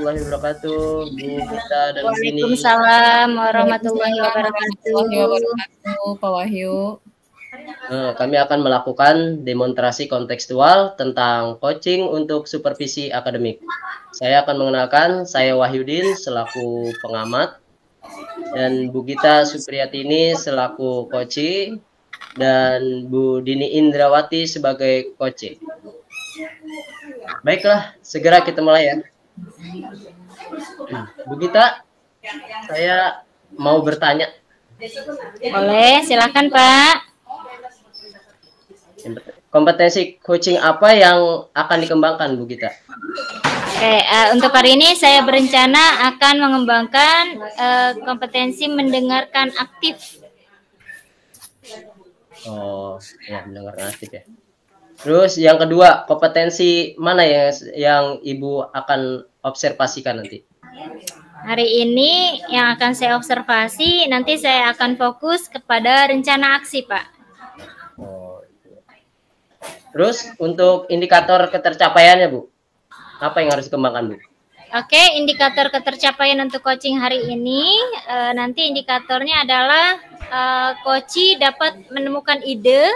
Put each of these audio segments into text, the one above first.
warahmatullahi wabarakatuh, Bu Gita dan Bu Dini. Waalaikumsalam warahmatullahi Waalaikumsalam wabarakatuh. warahmatullahi wabarakatuh, Pak Wahyu. Kami akan melakukan demonstrasi kontekstual tentang coaching untuk supervisi akademik. Saya akan mengenalkan, saya Wahyudin selaku pengamat, dan Bu Gita Supriyatini selaku coaching, dan Bu Dini Indrawati sebagai coach. Baiklah, segera kita mulai ya. Bu Gita, saya mau bertanya. Boleh, silakan Pak. Kompetensi coaching apa yang akan dikembangkan, Bu Gita? Oke, untuk hari ini saya berencana akan mengembangkan kompetensi mendengarkan aktif. Oh, ya mendengarkan aktif ya. Terus yang kedua, kompetensi mana yang Ibu akan observasikan nanti? Hari ini yang akan saya observasi, nanti saya akan fokus kepada rencana aksi, Pak. Oh. Terus untuk indikator ketercapaiannya, Bu, apa yang harus dikembangkan, Bu? Oke, indikator ketercapaian untuk coaching hari ini, nanti indikatornya adalah coach dapat menemukan ide,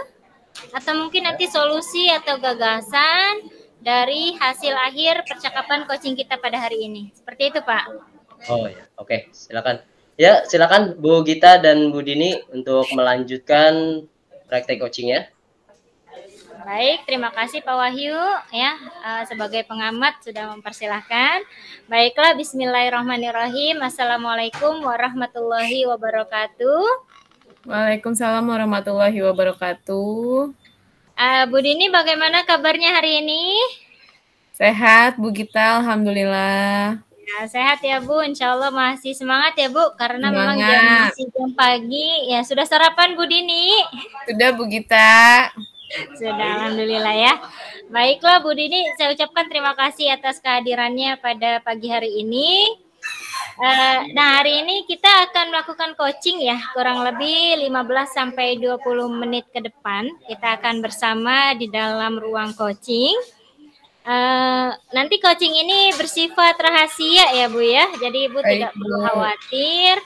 atau mungkin nanti solusi atau gagasan dari hasil akhir percakapan coaching kita pada hari ini. Seperti itu, Pak. Oh ya, oke, silakan. Ya, silakan Bu Gita dan Bu Dini untuk melanjutkan praktek coachingnya. Baik, terima kasih Pak Wahyu ya sebagai pengamat sudah mempersilahkan. Baiklah, bismillahirrahmanirrahim. Assalamualaikum warahmatullahi wabarakatuh. Waalaikumsalam warahmatullahi wabarakatuh. Bu Dini, bagaimana kabarnya hari ini? Sehat, Bu Gita, alhamdulillah. Ya, sehat ya Bu, insya Allah masih semangat ya Bu, karena memang masih jam pagi. Ya, sudah sarapan Bu Dini? Sudah Bu Gita. Sudah, alhamdulillah ya. Baiklah Bu Dini, saya ucapkan terima kasih atas kehadirannya pada pagi hari ini. Nah, hari ini kita akan melakukan coaching ya, kurang lebih 15-20 menit ke depan. Kita akan bersama di dalam ruang coaching. Nanti coaching ini bersifat rahasia ya Bu ya, jadi Ibu tidak perlu khawatir.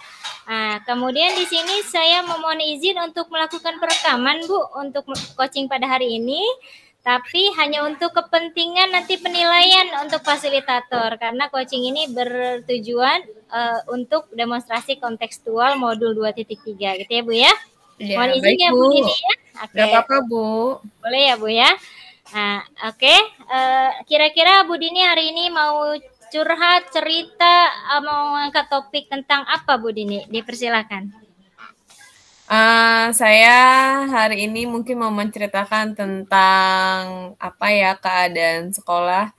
Nah, kemudian di sini saya memohon izin untuk melakukan perekaman Bu untuk coaching pada hari ini, tapi hanya untuk kepentingan nanti penilaian untuk fasilitator, karena coaching ini bertujuan untuk demonstrasi kontekstual modul 2.3 gitu ya Bu ya. Ya, mohon izin ya Bu Dini ya. Oke. Gak apa-apa Bu. Boleh ya Bu ya. Nah, oke. Kira-kira Bu Dini hari ini mau curhat, cerita, mau angkat topik tentang apa Bu Dini? Dipersilakan. Saya hari ini mungkin mau menceritakan tentang apa ya, keadaan sekolah.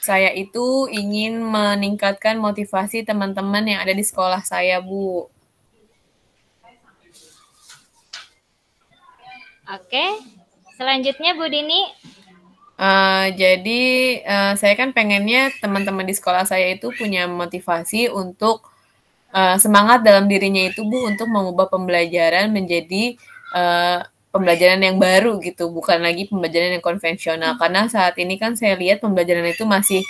Saya itu ingin meningkatkan motivasi teman-teman yang ada di sekolah saya, Bu. Oke. Selanjutnya Bu Dini. Jadi saya kan pengennya teman-teman di sekolah saya itu punya motivasi untuk semangat dalam dirinya itu Bu untuk mengubah pembelajaran menjadi pembelajaran yang baru gitu, bukan lagi pembelajaran yang konvensional. Karena saat ini kan saya lihat pembelajaran itu masih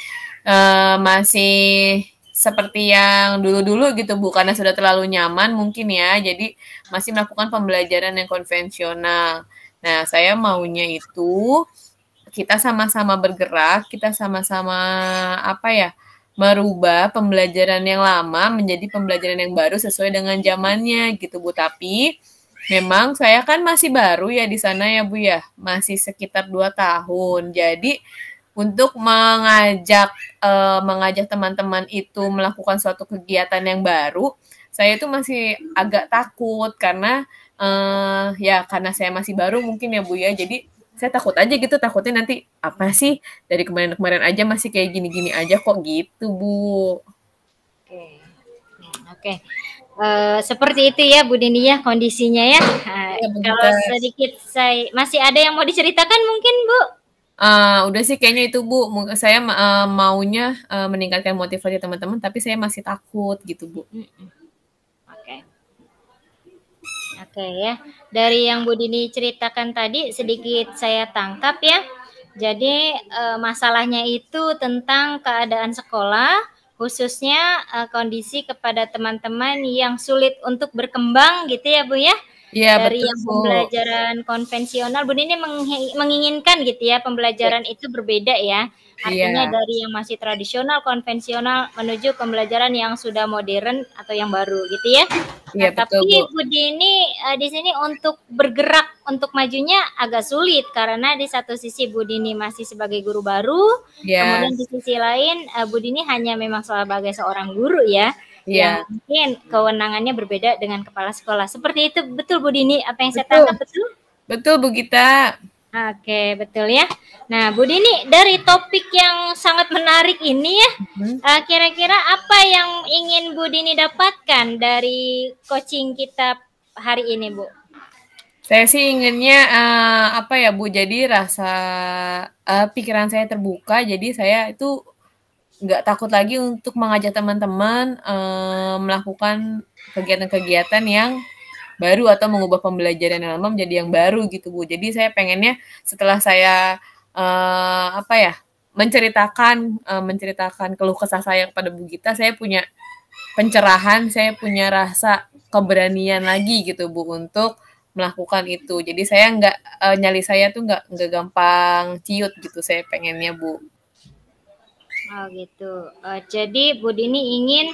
seperti yang dulu-dulu gitu Bu, karena sudah terlalu nyaman mungkin ya, jadi masih melakukan pembelajaran yang konvensional. Nah, saya maunya itu kita sama-sama bergerak, kita sama-sama merubah pembelajaran yang lama menjadi pembelajaran yang baru sesuai dengan zamannya gitu Bu. Tapi memang saya kan masih baru ya di sana ya Bu ya, masih sekitar 2 tahun. Jadi untuk mengajak teman-teman itu melakukan suatu kegiatan yang baru, saya itu masih agak takut karena karena saya masih baru mungkin ya Bu ya. Jadi saya takut aja gitu, takutnya nanti apa sih dari kemarin-kemarin aja masih kayak gini-gini aja kok gitu Bu. Oke. Seperti itu ya Bu Dini ya kondisinya ya. Kalau sedikit saya masih ada yang mau diceritakan mungkin Bu? Udah sih kayaknya itu Bu. Saya maunya meningkatkan motivasi teman-teman, tapi saya masih takut gitu Bu. Oke ya, dari yang Bu Dini ceritakan tadi sedikit saya tangkap ya. Jadi masalahnya itu tentang keadaan sekolah, khususnya kondisi kepada teman-teman yang sulit untuk berkembang gitu ya Bu ya. Iya, Dari betul, yang Bu. pembelajaran konvensional, Bu Dini menginginkan gitu ya pembelajaran itu berbeda ya. Artinya Iya. dari yang masih tradisional, konvensional menuju pembelajaran yang sudah modern atau yang baru gitu ya. Iya, Nah, betul, Bu. tapi Bu Dini di sini untuk bergerak untuk majunya agak sulit karena di satu sisi Bu Dini masih sebagai guru baru, Iya. kemudian di sisi lain Bu Dini hanya memang sebagai seorang guru ya, yang Iya. mungkin kewenangannya berbeda dengan kepala sekolah. Seperti itu betul Bu Dini? Apa yang saya Betul. tangkap betul? Betul, Bu Gita. Oke, betul ya. Nah, Bu Dini, dari topik yang sangat menarik ini ya, kira-kira apa yang ingin Bu Dini dapatkan dari coaching kita hari ini, Bu? Saya sih inginnya apa ya, Bu, jadi rasa pikiran saya terbuka, jadi saya itu nggak takut lagi untuk mengajak teman-teman melakukan kegiatan-kegiatan yang baru atau mengubah pembelajaran yang lama menjadi yang baru gitu, Bu. Jadi saya pengennya setelah saya apa ya, menceritakan keluh kesah saya kepada Bu Gita, saya punya pencerahan, saya punya rasa keberanian lagi gitu, Bu, untuk melakukan itu. Jadi saya nyali saya tuh nggak gampang ciut gitu, saya pengennya, Bu. Oh gitu. Jadi Bu Dini ingin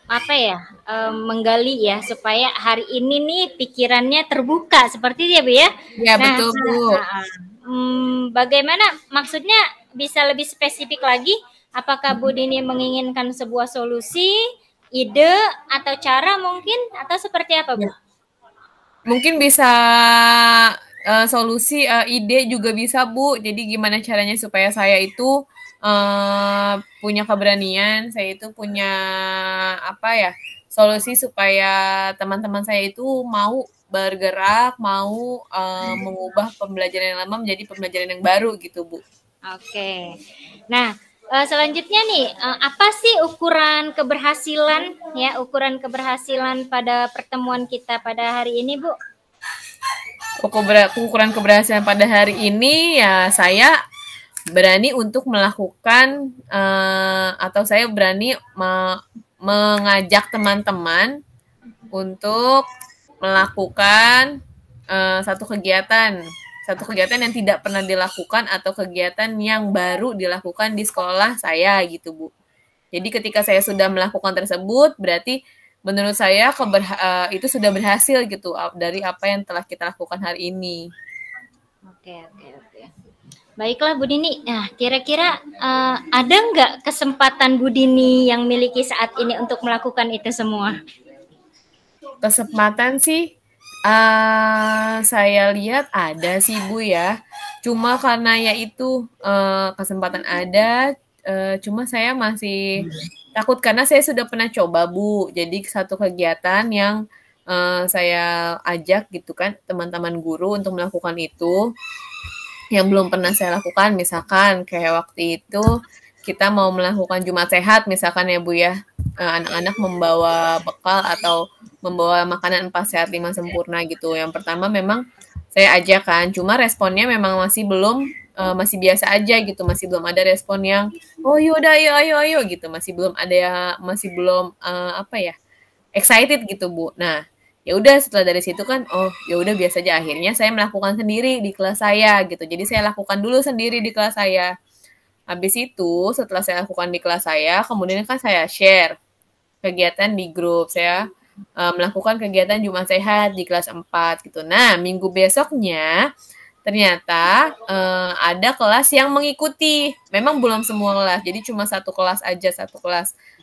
apa ya, menggali ya supaya hari ini nih pikirannya terbuka seperti itu ya Bu ya. Ya, Nah, betul, Bu. bagaimana maksudnya bisa lebih spesifik lagi? Apakah Bu Dini menginginkan sebuah solusi, ide atau cara mungkin atau seperti apa Bu? Mungkin bisa solusi, ide juga bisa, Bu. Jadi gimana caranya supaya saya itu punya keberanian, saya itu punya apa ya, solusi supaya teman-teman saya itu mau bergerak, mau mengubah pembelajaran yang lama menjadi pembelajaran yang baru gitu, Bu. Oke. Nah, selanjutnya nih, apa sih ukuran keberhasilan ya, ukuran keberhasilan pada pertemuan kita pada hari ini, Bu? Ukuran keberhasilan pada hari ini ya saya berani untuk melakukan atau saya berani mengajak teman-teman untuk melakukan satu kegiatan yang tidak pernah dilakukan atau kegiatan yang baru dilakukan di sekolah saya gitu, Bu. Jadi ketika saya sudah melakukan tersebut berarti menurut saya itu sudah berhasil gitu dari apa yang telah kita lakukan hari ini. Oke. Baiklah Bu Dini. Nah, kira-kira ada nggak kesempatan Bu Dini yang miliki saat ini untuk melakukan itu semua? Kesempatan sih saya lihat ada sih Bu ya. Cuma karena ya itu kesempatan ada, cuma saya masih takut karena saya sudah pernah coba Bu. Jadi satu kegiatan yang saya ajak gitu kan teman-teman guru untuk melakukan itu yang belum pernah saya lakukan, misalkan kayak waktu itu kita mau melakukan Jumat Sehat misalkan ya Bu ya, anak-anak membawa bekal atau membawa makanan 4 sehat 5 sempurna gitu. Yang pertama memang saya ajak kan, cuma responnya memang masih belum masih biasa aja gitu, masih belum ada respon yang oh yaudah ayo gitu, masih belum apa ya, excited gitu Bu. Nah ya udah setelah dari situ kan oh ya udah biasa aja, akhirnya saya melakukan sendiri di kelas saya gitu. Jadi saya lakukan dulu sendiri di kelas saya. Habis itu setelah saya lakukan di kelas saya, kemudian kan saya share kegiatan di grup. Saya melakukan kegiatan Jumat Sehat di kelas 4 gitu. Nah, minggu besoknya ternyata ada kelas yang mengikuti. Memang belum semua kelas, jadi cuma satu kelas aja,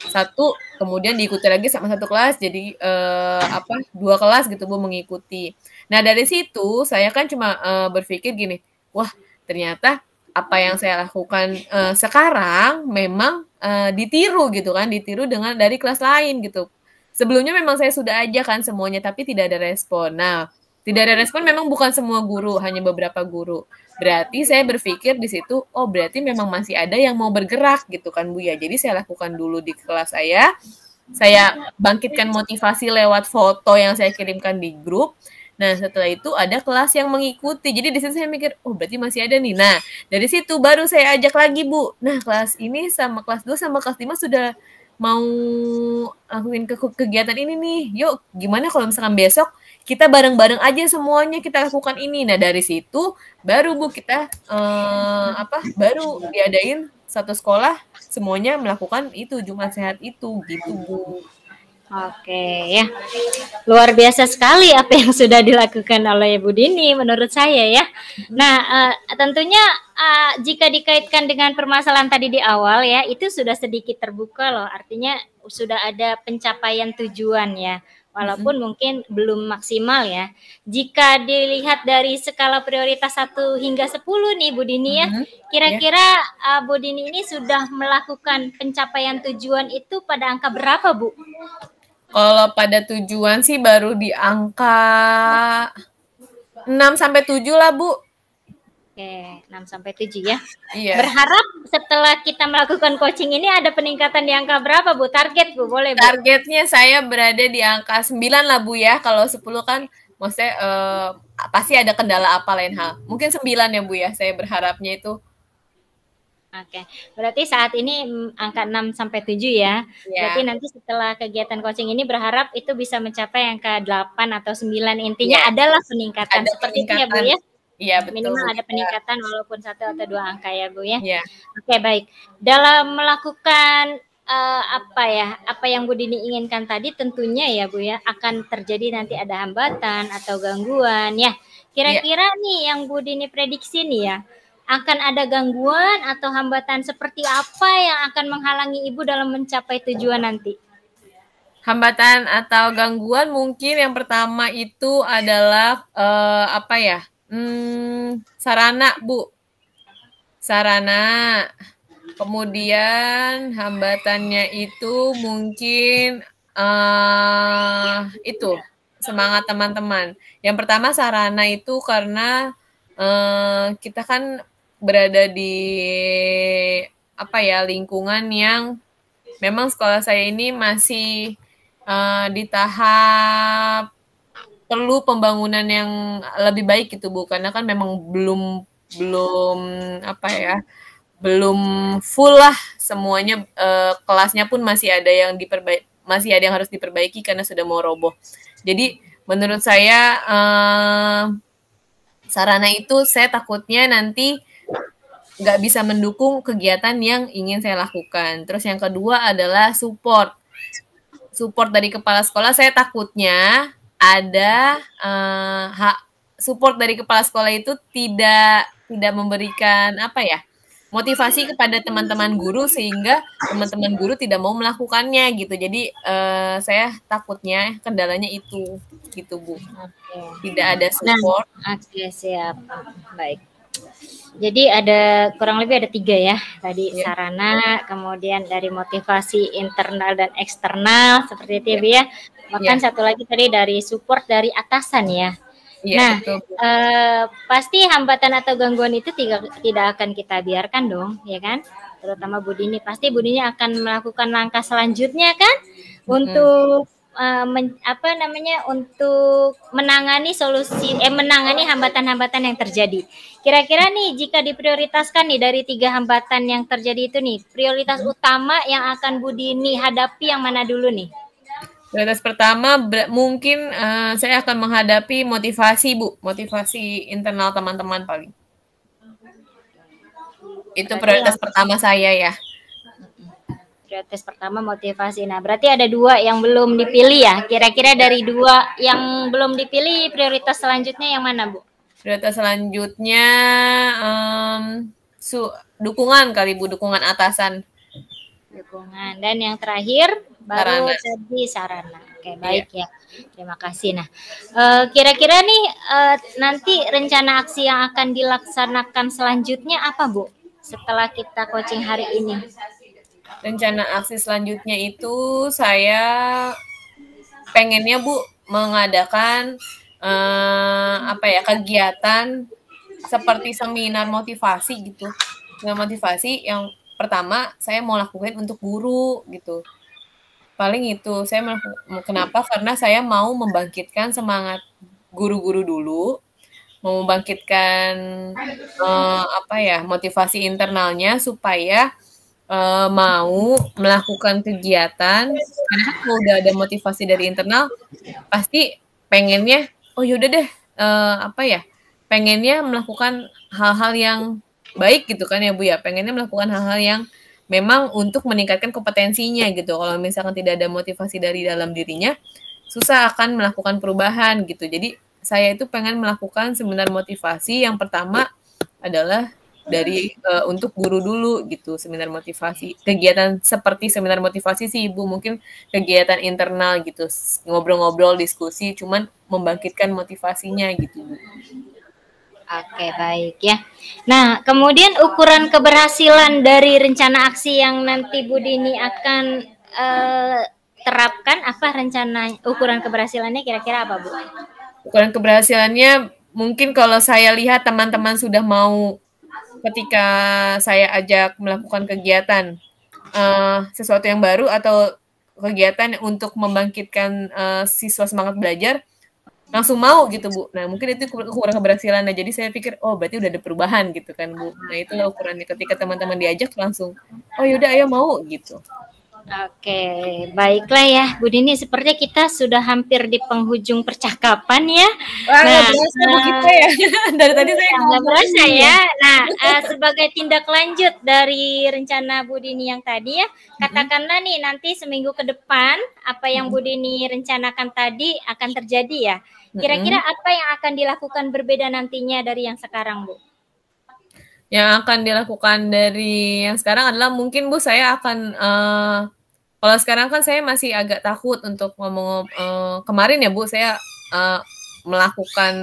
satu kemudian diikuti lagi sama satu kelas, jadi 2 kelas gitu Bu mengikuti. Nah dari situ saya kan cuma berpikir gini, wah ternyata apa yang saya lakukan sekarang memang ditiru gitu kan, ditiru dari kelas lain gitu. Sebelumnya memang saya sudah aja kan semuanya, tapi tidak ada respon. Nah tidak ada respon memang bukan semua guru, hanya beberapa guru. Berarti saya berpikir di situ, oh berarti memang masih ada yang mau bergerak gitu kan Bu ya. Jadi saya lakukan dulu di kelas saya bangkitkan motivasi lewat foto yang saya kirimkan di grup. Nah, setelah itu ada kelas yang mengikuti. Jadi di situ saya mikir, oh berarti masih ada nih. Nah, dari situ baru saya ajak lagi, Bu. Nah, kelas ini sama kelas 2 sama kelas 5 sudah mau lakuin kegiatan ini nih. Yuk, gimana kalau misalkan besok kita bareng-bareng aja semuanya kita lakukan ini. Nah, dari situ baru Bu kita baru diadain satu sekolah semuanya melakukan itu Jumat Sehat itu gitu, Bu. Oke ya, luar biasa sekali apa yang sudah dilakukan oleh Bu Dini menurut saya ya. Nah, tentunya jika dikaitkan dengan permasalahan tadi di awal ya, itu sudah sedikit terbuka loh. Artinya sudah ada pencapaian tujuan ya, walaupun mungkin belum maksimal ya. Jika dilihat dari skala prioritas 1 hingga 10 nih Bu Dini ya, kira-kira Bu Dini ini sudah melakukan pencapaian tujuan itu pada angka berapa, Bu? Kalau pada tujuan sih baru di angka 6 sampai 7 lah, Bu. Oke, 6 sampai 7 ya. Iya. Berharap setelah kita melakukan coaching ini ada peningkatan di angka berapa, Bu? Target, Bu, boleh, Bu? Targetnya saya berada di angka 9 lah, Bu ya. Kalau 10 kan maksudnya pasti ada kendala apa lain hal. Mungkin 9 ya, Bu ya. Saya berharapnya itu. Oke, berarti saat ini angka 6 sampai 7 ya. Berarti Ya. nanti setelah kegiatan coaching ini berharap itu bisa mencapai angka 8 atau 9. Intinya adalah peningkatan. Ada Seperti itu ya, Bu ya? Iya, betul. Minimal ada peningkatan walaupun 1 atau 2 angka ya, Bu ya. Iya. Oke, baik. Dalam melakukan apa yang Bu Dini inginkan tadi tentunya ya, Bu ya, akan terjadi nanti ada hambatan atau gangguan ya. Kira-kira nih yang Bu Dini prediksi nih ya, akan ada gangguan atau hambatan seperti apa yang akan menghalangi Ibu dalam mencapai tujuan nanti? Hambatan atau gangguan mungkin yang pertama itu adalah sarana, Bu. Sarana. Kemudian hambatannya itu mungkin itu semangat teman-teman. Yang pertama sarana itu karena kita kan berada di lingkungan yang memang sekolah saya ini masih di tahap perlu pembangunan yang lebih baik gitu, Bu, karena kan memang belum full lah semuanya, kelasnya pun masih ada yang harus diperbaiki karena sudah mau roboh. Jadi menurut saya sarana itu saya takutnya nanti nggak bisa mendukung kegiatan yang ingin saya lakukan. Terus yang kedua adalah support dari kepala sekolah. Saya takutnya ada support dari kepala sekolah itu tidak memberikan motivasi kepada teman-teman guru sehingga teman-teman guru tidak mau melakukannya gitu. Jadi saya takutnya kendalanya itu gitu, Bu. Tidak ada support. Oke, siap. Baik. Jadi ada kurang lebih ada 3 ya tadi sarana, kemudian dari motivasi internal dan eksternal seperti itu ya. Bahkan satu lagi tadi dari support dari atasan ya. Nah, pasti hambatan atau gangguan itu tidak akan kita biarkan dong, ya kan? Terutama Bu Dini, pasti Bu Dini akan melakukan langkah selanjutnya kan untuk untuk menangani menangani hambatan-hambatan yang terjadi. Kira-kira nih jika diprioritaskan nih dari 3 hambatan yang terjadi itu nih, prioritas utama yang akan Bu Dini hadapi yang mana dulu nih? Prioritas pertama mungkin saya akan menghadapi motivasi, Bu. Motivasi internal teman-teman paling. Itu prioritas pertama saya ya. Prioritas pertama motivasi. Nah, berarti ada 2 yang belum dipilih ya. Kira-kira dari 2 yang belum dipilih, prioritas selanjutnya yang mana, Bu? Prioritas selanjutnya dukungan kali, Bu, dukungan atasan. Dukungan. Dan yang terakhir baru tadi sarana. Oke, baik ya. Terima kasih. Nah, kira-kira nih nanti rencana aksi yang akan dilaksanakan selanjutnya apa, Bu? Setelah kita coaching hari ini. Rencana aksi selanjutnya itu saya pengennya, Bu, mengadakan kegiatan seperti seminar motivasi gitu. Seminar motivasi yang pertama saya mau lakukan untuk guru gitu. Paling itu saya kenapa? Karena saya mau membangkitkan semangat guru-guru dulu, mau membangkitkan motivasi internalnya supaya mau melakukan kegiatan. Karena kan kalau udah ada motivasi dari internal, pasti pengennya, oh yaudah deh, pengennya melakukan hal-hal yang baik gitu kan ya Bu ya, pengennya melakukan hal-hal yang memang untuk meningkatkan kompetensinya gitu. Kalau misalkan tidak ada motivasi dari dalam dirinya, susah akan melakukan perubahan gitu. Jadi saya itu pengen melakukan seminar motivasi. Yang pertama adalah dari untuk guru dulu gitu, seminar motivasi. Kegiatan seperti seminar motivasi sih Ibu, mungkin kegiatan internal gitu, ngobrol-ngobrol, diskusi, cuman membangkitkan motivasinya gitu Bu. Oke, baik ya. Nah, kemudian ukuran keberhasilan dari rencana aksi yang nanti Bu Dini akan terapkan, apa rencana ukuran keberhasilannya kira-kira apa Bu? Ukuran keberhasilannya mungkin kalau saya lihat teman-teman sudah mau ketika saya ajak melakukan kegiatan sesuatu yang baru atau kegiatan untuk membangkitkan siswa semangat belajar, langsung mau gitu Bu. Nah mungkin itu ukuran keberhasilan. Nah jadi saya pikir oh berarti udah ada perubahan gitu kan Bu. Nah itulah ukurannya ketika teman-teman diajak langsung oh yaudah ayo mau gitu. Oke, baiklah ya Bu Dini, sepertinya kita sudah hampir di penghujung percakapan ya. Wah, nah, berasa Bu kita ya. Dari tadi saya nggak berasa ya. Nah, sebagai tindak lanjut dari rencana Bu Dini yang tadi ya, katakanlah nih nanti seminggu ke depan apa yang Bu Dini rencanakan tadi akan terjadi ya. Kira-kira apa yang akan dilakukan berbeda nantinya dari yang sekarang Bu? Yang akan dilakukan dari yang sekarang adalah mungkin Bu saya akan kalau sekarang kan saya masih agak takut untuk ngomong kemarin ya Bu saya melakukan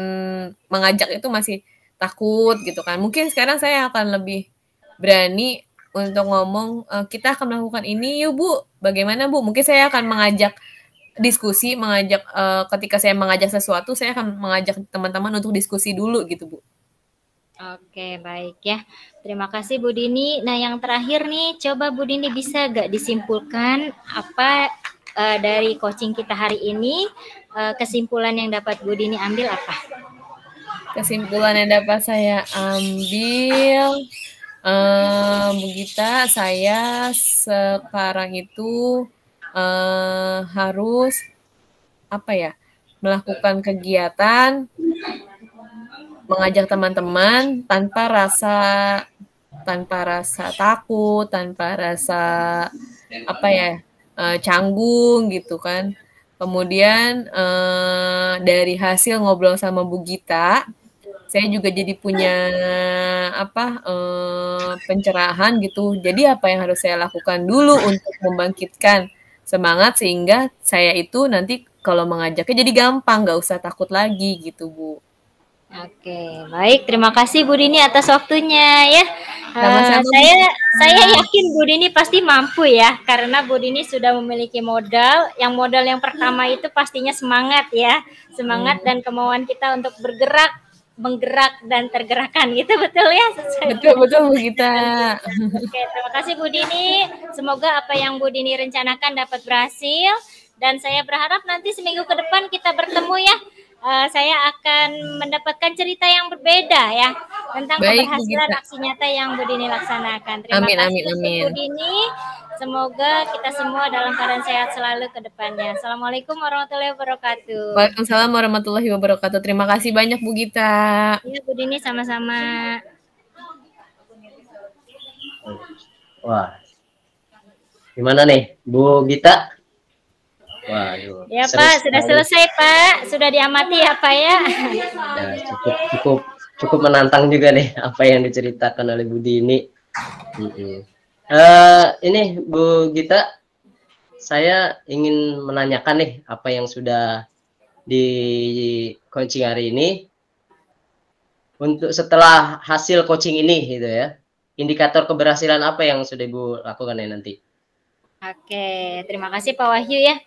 mengajak itu masih takut gitu kan. Mungkin sekarang saya akan lebih berani untuk ngomong kita akan melakukan ini yuk Bu. Bagaimana Bu? Mungkin saya akan mengajak diskusi, ketika saya mengajak sesuatu saya akan mengajak teman-teman untuk diskusi dulu gitu Bu. Oke, baik ya. Terima kasih Bu Dini. Nah, yang terakhir nih, coba Bu Dini bisa gak disimpulkan apa dari coaching kita hari ini, kesimpulan yang dapat Bu Dini ambil apa? Kesimpulan yang dapat saya ambil, Bu Gita, saya sekarang itu harus melakukan kegiatan, mengajak teman-teman tanpa rasa takut, tanpa rasa canggung gitu kan. Kemudian dari hasil ngobrol sama Bu Gita, saya juga jadi punya pencerahan gitu. Jadi apa yang harus saya lakukan dulu untuk membangkitkan semangat sehingga saya itu nanti kalau mengajaknya jadi gampang, nggak usah takut lagi gitu Bu. Oke, baik. Terima kasih Bu Dini atas waktunya ya. Saya yakin Bu Dini pasti mampu ya, karena Bu Dini sudah memiliki modal. Yang modal yang pertama itu pastinya semangat ya, semangat dan kemauan kita untuk bergerak, menggerak dan tergerakkan gitu, betul ya? Betul Bu Gita. Oke, terima kasih Bu Dini. Semoga apa yang Bu Dini rencanakan dapat berhasil. Dan saya berharap nanti seminggu ke depan kita bertemu ya. Saya akan mendapatkan cerita yang berbeda ya tentang keberhasilan aksi nyata yang Bu Dini laksanakan. Terima kasih Bu Dini. Semoga kita semua dalam keadaan sehat selalu ke depannya. Assalamualaikum warahmatullahi wabarakatuh. Waalaikumsalam warahmatullahi wabarakatuh. Terima kasih banyak Bu Gita. Iya Bu Dini, sama-sama. Wah, gimana nih Bu Gita? Waduh, ya Pak, sudah selesai Pak, sudah diamati ya Pak ya. Ya, cukup menantang juga nih apa yang diceritakan oleh Bu Dini. Ini Bu Gita, saya ingin menanyakan nih apa yang sudah di coaching hari ini. Untuk setelah hasil coaching ini gitu ya, indikator keberhasilan apa yang sudah Ibu lakukan ya nanti? Oke, terima kasih Pak Wahyu ya.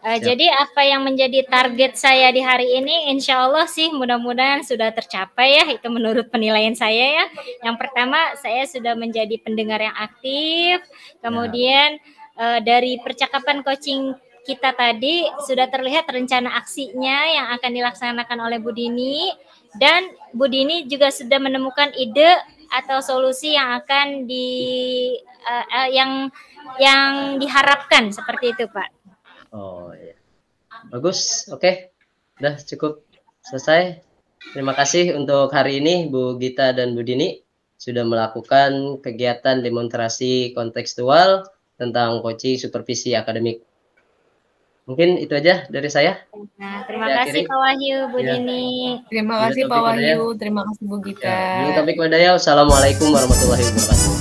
Jadi apa yang menjadi target saya di hari ini, insya Allah sih mudah-mudahan sudah tercapai ya, itu menurut penilaian saya ya. Yang pertama, saya sudah menjadi pendengar yang aktif, kemudian dari percakapan coaching kita tadi sudah terlihat rencana aksinya yang akan dilaksanakan oleh Bu Dini, dan Bu Dini juga sudah menemukan ide atau solusi yang akan yang diharapkan seperti itu, Pak. Oh iya. Bagus, oke. Udah cukup selesai. Terima kasih untuk hari ini Bu Gita dan Bu Dini sudah melakukan kegiatan demonstrasi kontekstual tentang coaching supervisi akademik. Mungkin itu aja dari saya. Nah, terima kasih Pak Wahyu, Bu Dini. Terima kasih Pak Wahyu, terima kasih Bu Gita. Assalamualaikum warahmatullahi wabarakatuh.